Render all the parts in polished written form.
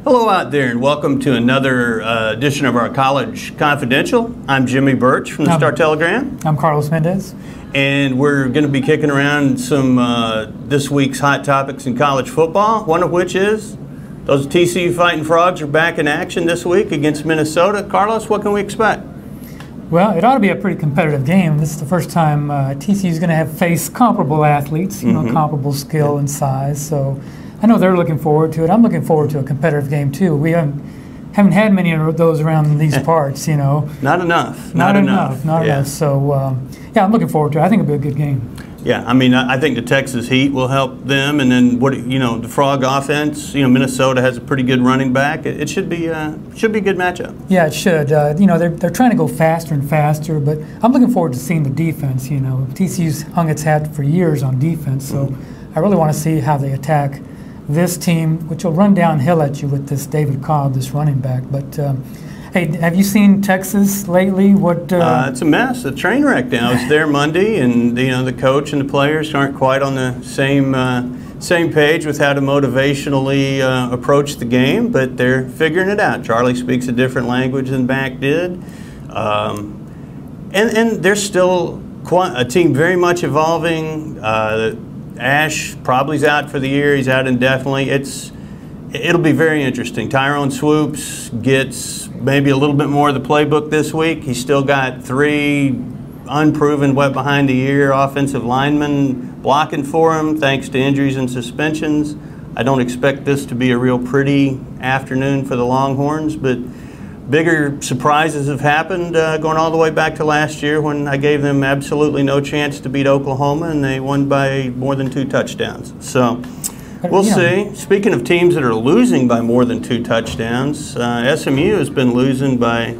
Hello out there, and welcome to another edition of our College Confidential. I'm Jimmy Birch from the Star-Telegram. I'm Carlos Mendez. And we're going to be kicking around some this week's hot topics in college football, one of which is those TCU Fighting Frogs are back in action this week against Minnesota. Carlos, what can we expect? Well, it ought to be a pretty competitive game. This is the first time TCU is going to have faced comparable athletes, you know, comparable skill and size. So I know they're looking forward to it. I'm looking forward to a competitive game too. We haven't had many of those around these parts, you know. Not enough. Not enough. So yeah, I'm looking forward to it. I think it'll be a good game. Yeah, I mean, I think the Texas Heat will help them, and then the Frog offense. You know, Minnesota has a pretty good running back. It should be a good matchup. Yeah, it should. You know, they're trying to go faster and faster, but I'm looking forward to seeing the defense. You know, TCU's hung its hat for years on defense, so I really want to see how they attack this team, which will run downhill at you with this David Cobb, this running back. But hey, have you seen Texas lately? It's a mess, a train wreck now. I was there Monday, and the coach and the players aren't quite on the same page with how to motivationally approach the game, but they're figuring it out. Charlie speaks a different language than Mac did, and they're still a team very much evolving. Ash probably's out for the year. He's out indefinitely. It'll be very interesting. Tyrone Swoops gets maybe a little bit more of the playbook this week. He's still got 3 unproven wet behind the ear offensive linemen blocking for him thanks to injuries and suspensions. I don't expect this to be a real pretty afternoon for the Longhorns, but bigger surprises have happened going all the way back to last year when I gave them absolutely no chance to beat Oklahoma, and they won by more than 2 touchdowns. So we'll see. Speaking of teams that are losing by more than 2 touchdowns, SMU has been losing by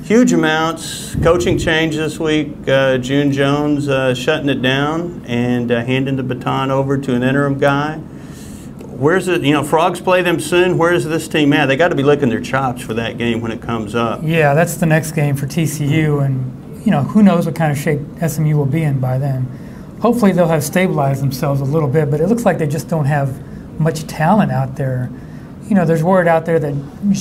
huge amounts. Coaching change this week. June Jones shutting it down and handing the baton over to an interim guy. Where's it? Frogs play them soon. Where's this team at? They got to be licking their chops for that game when it comes up. Yeah, that's the next game for TCU, and who knows what kind of shape SMU will be in by then. Hopefully they'll have stabilized themselves a little bit, but it looks like they just don't have much talent out there. There's word out there that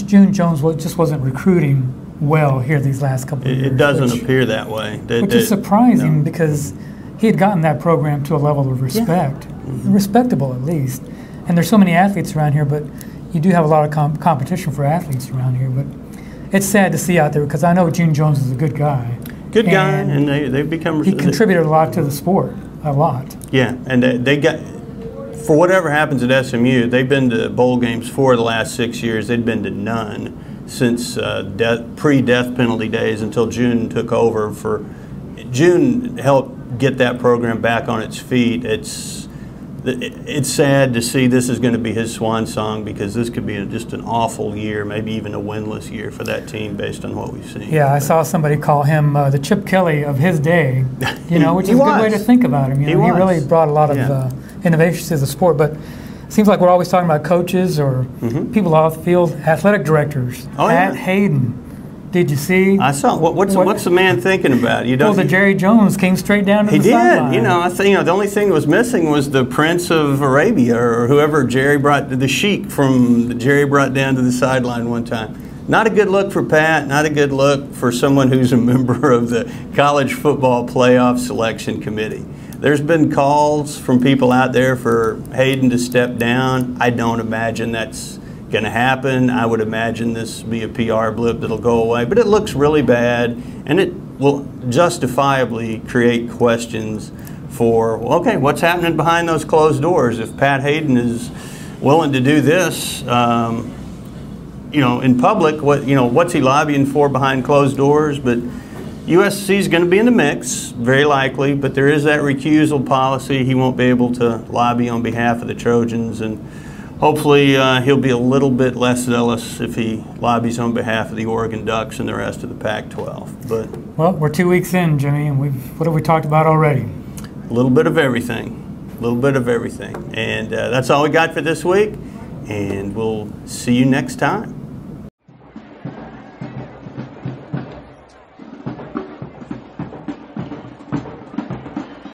June Jones just wasn't recruiting well here these last couple of years. It doesn't appear that way. Which is surprising because he had gotten that program to a level of respect, respectable at least. And there's so many athletes around here, but you do have a lot of competition for athletes around here. But it's sad to see out there because I know June Jones is a good guy. Good guy, and they've become. He contributed a lot to the sport, a lot. Yeah, and they got, for whatever happens at SMU, they've been to bowl games 4 of the last 6 years. They'd been to none since pre-death penalty days until June took over. June helped get that program back on its feet. It's sad to see this is going to be his swan song because this could be just an awful year, maybe even a winless year for that team based on what we've seen. Yeah, I saw somebody call him the Chip Kelly of his day, which is a good way to think about him. He really brought a lot of innovations to the sport, but it seems like we're always talking about coaches or people off the field, athletic directors. Pat Hayden. Did you see? I saw. What's the man thinking about? The Jerry Jones came straight down to the sideline. He did. I think the only thing that was missing was the Prince of Arabia or whoever Jerry brought, the Sheik from Jerry brought down to the sideline one time. Not a good look for Pat. Not a good look for someone who's a member of the College Football Playoff Selection Committee. There's been calls from people out there for Hayden to step down. I don't imagine that's going to happen. I would imagine this will be a PR blip that'll go away, but it looks really bad, and it will justifiably create questions for, okay, what's happening behind those closed doors? If Pat Hayden is willing to do this, in public, what's he lobbying for behind closed doors? But USC is going to be in the mix, very likely, but there is that recusal policy. He won't be able to lobby on behalf of the Trojans, and hopefully he'll be a little bit less zealous if he lobbies on behalf of the Oregon Ducks and the rest of the Pac-12. Well, we're 2 weeks in, Jimmy, and what have we talked about already? A little bit of everything. A little bit of everything. And that's all we got for this week, and we'll see you next time.